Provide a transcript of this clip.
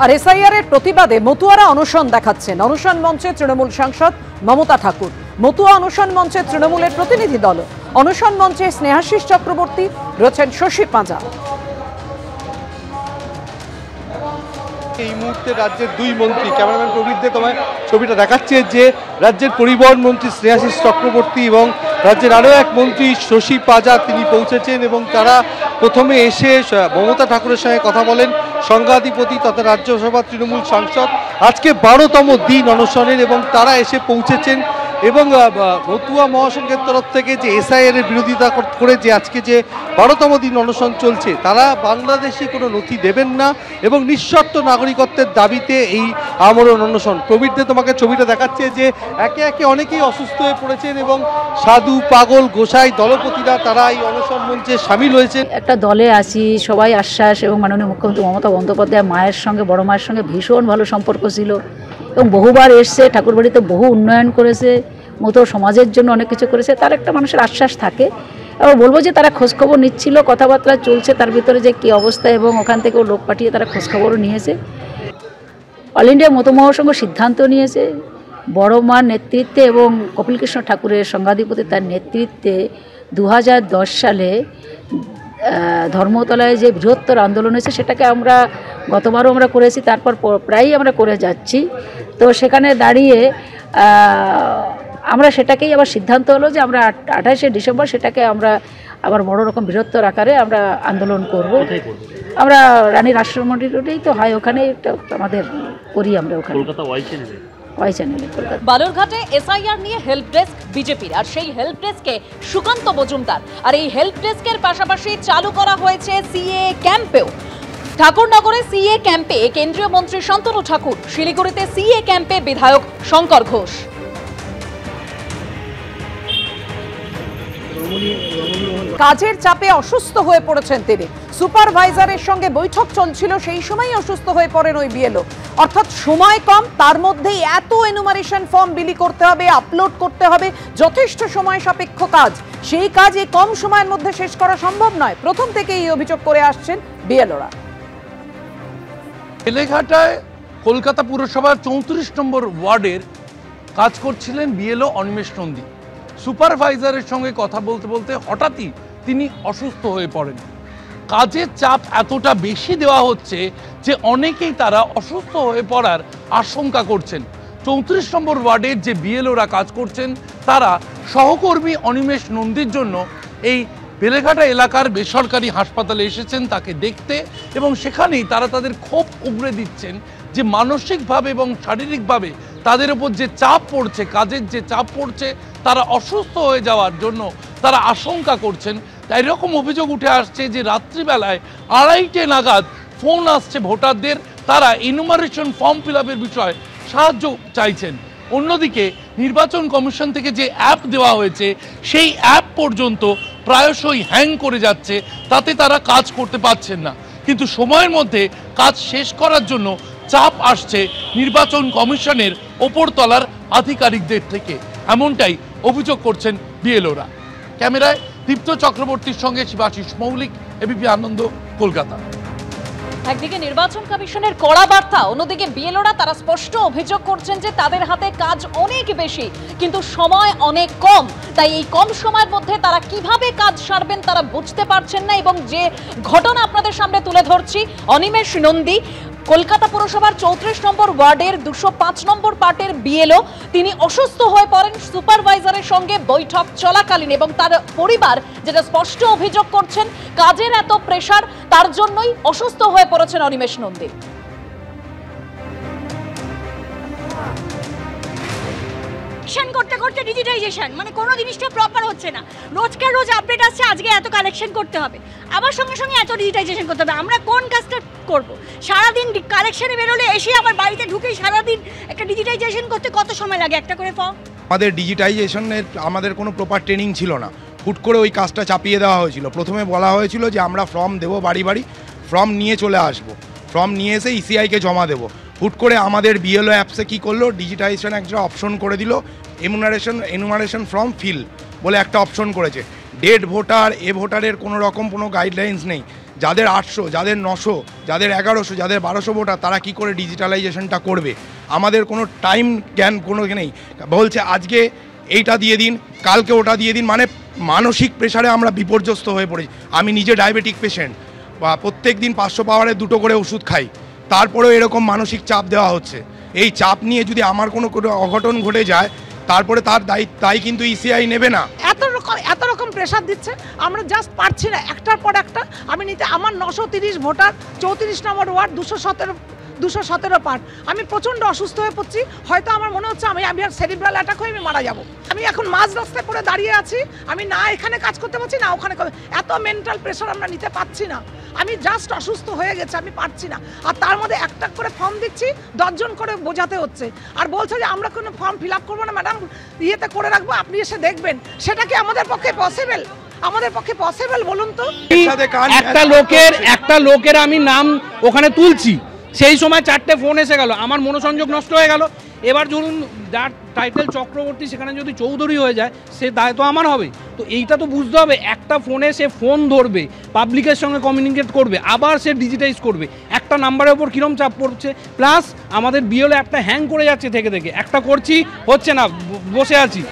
আর SIR এর প্রতিবাদে মতুয়ারা অনশন দেখাচ্ছেন। অনশন মঞ্চে তৃণমূল সাংসদ মমতা ঠাকুর, মতুয়া অনশন মঞ্চে তৃণমূলের প্রতিনিধি দল, অনশন মঞ্চে স্নেহাশিস চক্রবর্তী, রয়েছেন শশী পাঁজা। এই মুহূর্তে রাজ্যের দুই মন্ত্রী, ক্যামেরাম্যান প্রবীরদের তোমায় ছবিটা দেখাচ্ছে যে রাজ্যের পরিবহন মন্ত্রী স্নেহাশিস চক্রবর্তী এবং রাজ্যের আরও এক মন্ত্রী শশী পাঁজা তিনি পৌঁছেছেন এবং তারা প্রথমে এসে মমতা ঠাকুরের সঙ্গে কথা বলেন। সংঘাধিপতি তথা রাজ্যসভা তৃণমূল সাংসদ আজকে 12তম দিন অনশনের এবং তারা এসে পৌঁছেছেন এবং মতুয়া মহাসংঘের তরফ থেকে যে এসআইআর এর বিরোধিতা করে যে আজকে যে 12তম দিন অনশন চলছে, তারা বাংলাদেশে কোনো নথি দেবেন না এবং নিঃশর্ত নাগরিকত্বের দাবিতে এই আমরণ অনশন। প্রবীরদের তোমাকে ছবিটা দেখাচ্ছে যে একে একে অনেকেই অসুস্থ হয়ে পড়েছেন এবং সাধু, পাগল, গোসাই, দলপতিরা তারা এই অনশন মঞ্চে সামিল হয়েছেন। একটা দলে আছি, সবাই আশ্বাস এবং মাননীয় মুখ্যমন্ত্রী মমতা বন্দ্যোপাধ্যায় মায়ের সঙ্গে, বড় মায়ের সঙ্গে ভীষণ ভালো সম্পর্ক ছিল এবং বহুবার এসছে, ঠাকুরবাড়িতে বহু উন্নয়ন করেছে, মতো সমাজের জন্য অনেক কিছু করেছে। তার একটা মানুষের আশ্বাস থাকে। এবং বলবো যে তারা খোঁজখবর নিচ্ছিল, কথাবার্তা চলছে তার ভিতরে যে কী অবস্থা, এবং ওখান থেকেও লোক পাঠিয়ে তারা খোঁজখবরও নিয়েছে। অল ইন্ডিয়া মতো মহাসংঘ সিদ্ধান্ত নিয়েছে বড় মার নেতৃত্বে এবং কপিলকৃষ্ণ ঠাকুরের সংঘাধিপতি তার নেতৃত্বে 2010 সালে ধর্মতলায় যে বৃহত্তর আন্দোলন হয়েছে সেটাকে আমরা গতবারও আমরা করেছি, তারপর প্রায়ই আমরা করে যাচ্ছি। তো সেখানে দাঁড়িয়ে আমরা সেটাকেই আবার সিদ্ধান্ত হলো যে আমরা 28শে ডিসেম্বর সেটাকে আমরা আবার বড় রকম বৃহত্তর আকারে আমরা আন্দোলন করব। আমরা রানী রাষ্ট্রমন্ডলী রোডেই তো হয়, ওখানে আমাদের করি আমরা ওখানে ওয়াই চ্যানেলে। বালুরঘাটে এসআইআর নিয়ে হেল্প ডেস্ক বিজেপির, আর সেই হেল্প ডেস্কে সুকান্ত মজুমদার, আর এই হেল্প ডেস্কের পাশাপাশি চালু করা হয়েছে সিএ ক্যাম্পেও। ঠাকুরনগরে সিএ ক্যাম্পে কেন্দ্রীয় মন্ত্রী শান্তনু ঠাকুর, শিলিগুড়িতে সিএ ক্যাম্পে বিধায়ক শঙ্কর ঘোষ। কাজের চাপে অসুস্থ হয়ে পড়েছেন তিনি। সুপারভাইজারের সঙ্গে বৈঠক চলছিল, সেই সময়ই অসুস্থ হয়ে পড়েন ওই বিএলও। অর্থাৎ সময় কম, তার মধ্যেই এত এনুমারেশন ফর্ম বিলি করতে হবে, আপলোড করতে হবে, যথেষ্ট সময় সাপেক্ষ কাজ। সেই কাজ এই কম সময়ের মধ্যে শেষ করা সম্ভব নয়। প্রথম থেকেই এই অভিযোগ করে আসছেন বিএলওরা। বেলেঘাটায় কলকাতা পুরসভার 34 নম্বর ওয়ার্ডের কাজ করছিলেন বিএলও অনিমেষ নন্দী। সুপারভাইজারের সঙ্গে কথা বলতে বলতে হঠাৎই তিনি অসুস্থ হয়ে পড়েন। কাজের চাপ এতটা বেশি দেওয়া হচ্ছে যে অনেকেই তারা অসুস্থ হয়ে পড়ার আশঙ্কা করছেন। 34 নম্বর ওয়ার্ডের যে বিএলওরা কাজ করছেন তারা সহকর্মী অনিমেষ নন্দীর জন্য এই বেলেঘাটা এলাকার বেসরকারি হাসপাতালে এসেছেন তাকে দেখতে, এবং সেখানেই তারা তাদের ক্ষোভ উগরে দিচ্ছেন যে মানসিকভাবে এবং শারীরিকভাবে তাদের উপর যে চাপ পড়ছে, কাজের যে চাপ পড়ছে, তারা অসুস্থ হয়ে যাওয়ার জন্য তারা আশঙ্কা করছেন। তাই এরকম অভিযোগ উঠে আসছে যে রাত্রিবেলায় 2:30 নাগাদ ফোন আসছে ভোটারদের, তারা এনুমারেশন ফর্ম ফিল আপের বিষয়ে সাহায্য চাইছেন। অন্যদিকে নির্বাচন কমিশন থেকে যে অ্যাপ দেওয়া হয়েছে সেই অ্যাপ পর্যন্ত প্রায়শই হ্যাং করে যাচ্ছে, তাতে তারা কাজ করতে পারছেন না। কিন্তু সময়ের মধ্যে কাজ শেষ করার জন্য চাপ আসছে নির্বাচন কমিশনের ওপরতলার আধিকারিকদের থেকে, এমনটাই অভিযোগ করছেন বিএলওরা। ক্যামেরায় দীপ্ত চক্রবর্তীর সঙ্গে শিবাশিস মৌলিক, এবিপি আনন্দ, কলকাতা। একদিকে নির্বাচন কমিশনের কড়া বার্তা, অন্যদিকে বিএলওরা তারা স্পষ্ট অভিযোগ করছেন যে তাদের হাতে কাজ অনেক বেশি কিন্তু সময় অনেক কম। তাই এই কম সময়ের মধ্যে তারা কিভাবে কাজ সারবেন তারা বুঝতে পারছেন না। এবং যে ঘটনা আপনাদের সামনে তুলে ধরছি, অনিমেষ নন্দী কলকাতা পুরসভার 34 নম্বর ওয়ার্ডের 205 নম্বর পার্টের বিএলও, তিনি অসুস্থ হয়ে পড়েন সুপারভাইজারের সঙ্গে বৈঠক চলাকালীন, এবং তার পরিবার যেটা স্পষ্ট অভিযোগ করছেন কাজের এত প্রেসার, তার জন্যই অসুস্থ হয়ে পড়েছেন অনিমেষ নন্দী। করতে করতে ডিজিটাইজেশন মানে কোনো জিনিসটা প্রপার হচ্ছে না, রোজকার রোজ আপডেট আসছে, আজকে এত কালেকশন করতে হবে, আবার সঙ্গে সঙ্গে এত ডিজিটাইজেশন করতে হবে। আমরা কোন কাজটা করব? সারাদিন কালেকশনে বেরোলে এসে আমার বাড়িতে ঢুকেই সারাদিন একটা ডিজিটাইজেশন করতে কত সময় লাগে একটা করে ফর্ম? আমাদের ডিজিটাইজেশনের আমাদের কোনো প্রপার ট্রেনিং ছিল না, হুট করে ওই কাজটা চাপিয়ে দেওয়া হয়েছিল। প্রথমে বলা হয়েছিল যে আমরা ফর্ম দেবো বাড়ি বাড়ি, ফর্ম নিয়ে চলে আসবো, ফর্ম নিয়ে এসে ইসিআইকে জমা দেবো। হুট করে আমাদের বিএলও অ্যাপসে কী করলো, ডিজিটাইজেশন একটা অপশন করে দিল, এনুমারেশন ফর্ম ফিল বলে একটা অপশন করেছে। ডেড ভোটার, ভোটারের কোনো রকম কোনো গাইডলাইন্স নেই যাদের 800, যাদের 900, যাদের 1100, যাদের 1200 ভোটার, তারা কি করে ডিজিটালাইজেশনটা করবে? আমাদের কোনো টাইম জ্ঞান কোনো নেই। বলছে আজকে এইটা দিয়ে দিন, কালকে ওটা দিয়ে দিন, মানে মানসিক প্রেশারে আমরা বিপর্যস্ত হয়ে পড়েছি। আমি নিজে ডায়াবেটিক পেশেন্ট, বা প্রত্যেক দিন 500 পাওয়ারে 2টো করে ওষুধ খাই, তারপরেও এরকম মানসিক চাপ দেওয়া হচ্ছে। এই চাপ নিয়ে যদি আমার কোনো অঘটন ঘটে যায়, তারপরে তার দায়ী কিন্তু ইসিআই নেবে না। এত রকম প্রেশার দিচ্ছে, আমরা জাস্ট পারছি না একটার পর একটা। আমি নিতে আমার 930 ভোটার, 34 নম্বর ওয়ার্ড, 217 পার। আমি প্রচণ্ড অসুস্থ হয়ে পড়ছি। হয়তো আমার মনে হচ্ছে আমি আর সেরিব্রাল অ্যাটাক হয়ে আমি মারা যাব। আমি এখন মাঝ রাস্তায় পড়ে দাঁড়িয়ে আছি। আমি না এখানে কাজ করতে পারছি না ওখানে। এত মেন্টাল প্রেশার আমরা নিতে পারছি না। আমি জাস্ট অসুস্থ হয়ে গেছে, আমি পারছি না। আর তার মধ্যে একটা করে ফর্ম দিচ্ছি, 10 জন করে বোঝাতে হচ্ছে। আর বলছে যে আমরা কোনো ফর্ম ফিল আপ করবো না ম্যাডাম, ইয়েতে করে রাখবো, আপনি এসে দেখবেন। সেটা কি আমাদের পক্ষে পসিবল? আমাদের পক্ষে পসিবল বলুন তো? একটা লোকের আমি নাম ওখানে তুলছি, সেই সময় 4টে ফোন এসে গেল, আমার মনোসংযোগ নষ্ট হয়ে গেল। এবার ধরুন যার টাইটেল চক্রবর্তী, সেখানে যদি চৌধুরী হয়ে যায়, সে দায় তো আমার হবে। তো এইটা তো বুঝতে হবে, একটা ফোনে সে ফোন ধরবে, পাবলিকের সঙ্গে কমিউনিকেট করবে, আবার সে ডিজিটাইজ করবে। একটা নাম্বারের ওপর কীরকম চাপ পড়ছে। প্লাস আমাদের বিএলও একটা হ্যাং করে যাচ্ছে থেকে, একটা করছি হচ্ছে না, বসে আছি।